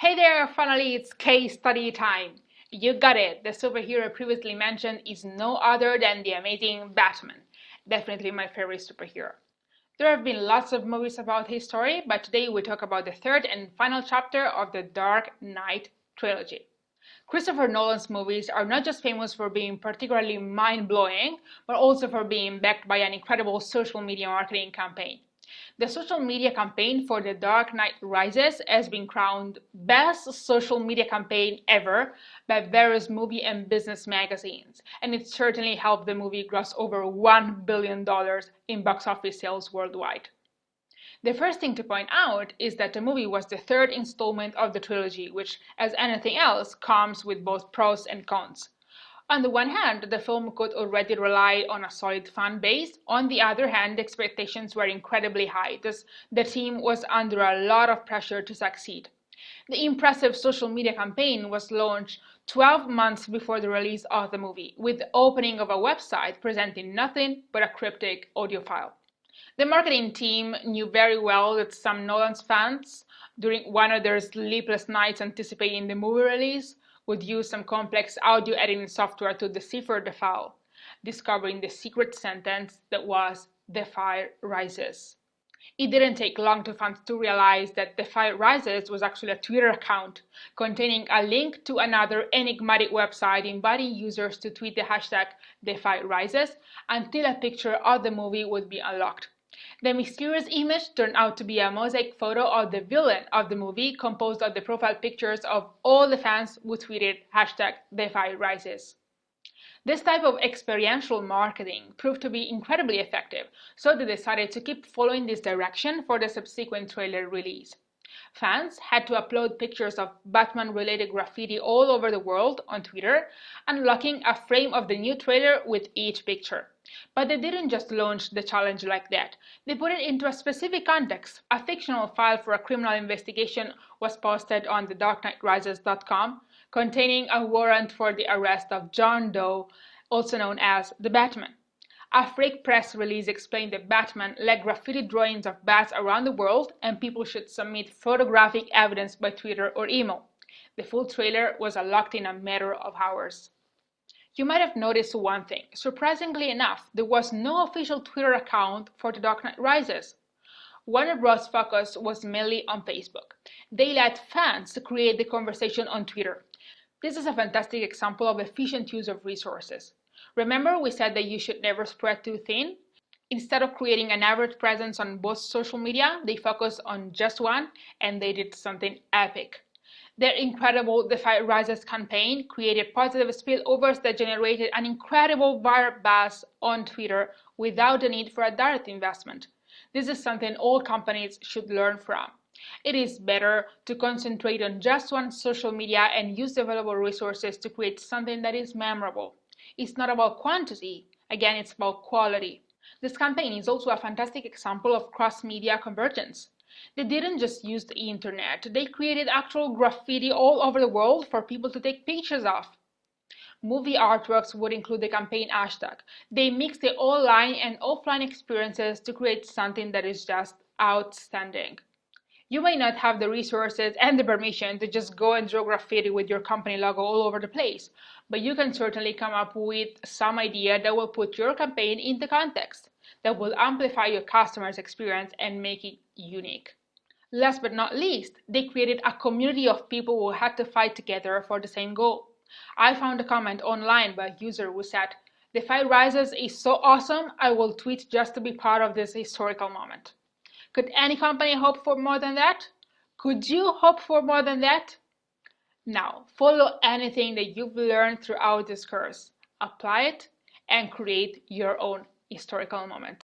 Hey there, finally it's case study time. You got it, the superhero previously mentioned is no other than the amazing Batman. Definitely my favorite superhero. There have been lots of movies about his story, but today we talk about the third and final chapter of the Dark Knight trilogy. Christopher Nolan's movies are not just famous for being particularly mind-blowing, but also for being backed by an incredible social media marketing campaign. The social media campaign for The Dark Knight Rises has been crowned Best Social Media Campaign Ever by various movie and business magazines, and it certainly helped the movie gross over $1 billion in box office sales worldwide. The first thing to point out is that the movie was the third installment of the trilogy, which, as anything else, comes with both pros and cons. On the one hand, the film could already rely on a solid fan base. On the other hand, the expectations were incredibly high, thus the team was under a lot of pressure to succeed. The impressive social media campaign was launched 12 months before the release of the movie, with the opening of a website presenting nothing but a cryptic audio file. The marketing team knew very well that some Nolan's fans, during one of their sleepless nights anticipating the movie release, would use some complex audio editing software to decipher the file, discovering the secret sentence that was "The Fire Rises." It didn't take long for fans to realize that "The Fire Rises" was actually a Twitter account containing a link to another enigmatic website inviting users to tweet the hashtag "The Fire Rises" until a picture of the movie would be unlocked. The mysterious image turned out to be a mosaic photo of the villain of the movie composed of the profile pictures of all the fans who tweeted hashtag The Fire Rises. This type of experiential marketing proved to be incredibly effective, so they decided to keep following this direction for the subsequent trailer release. Fans had to upload pictures of Batman-related graffiti all over the world on Twitter, unlocking a frame of the new trailer with each picture. But they didn't just launch the challenge like that. They put it into a specific context. A fictional file for a criminal investigation was posted on thedarknightrises.com, containing a warrant for the arrest of John Doe, also known as the Batman. A fake press release explained that Batman led graffiti drawings of bats around the world and people should submit photographic evidence by Twitter or email. The full trailer was unlocked in a matter of hours. You might have noticed one thing. Surprisingly enough, there was no official Twitter account for The Dark Knight Rises. Warner Bros. Focus was mainly on Facebook. They let fans create the conversation on Twitter. This is a fantastic example of efficient use of resources. Remember we said that you should never spread too thin? Instead of creating an average presence on both social media, they focused on just one and they did something epic. Their incredible The Fire Rises campaign created positive spillovers that generated an incredible viral buzz on Twitter without the need for a direct investment. This is something all companies should learn from. It is better to concentrate on just one social media and use the available resources to create something that is memorable. It's not about quantity, again, it's about quality. This campaign is also a fantastic example of cross-media convergence. They didn't just use the internet, they created actual graffiti all over the world for people to take pictures of. Movie artworks would include the campaign hashtag. They mix the online and offline experiences to create something that is just outstanding. You may not have the resources and the permission to just go and draw graffiti with your company logo all over the place, but you can certainly come up with some idea that will put your campaign into context, that will amplify your customer's experience and make it unique. Last but not least, they created a community of people who had to fight together for the same goal. I found a comment online by a user who said, "The Fire Rises is so awesome, I will tweet just to be part of this historical moment." Could any company hope for more than that? Could you hope for more than that? Now, follow anything that you've learned throughout this course, apply it, and create your own historical moment.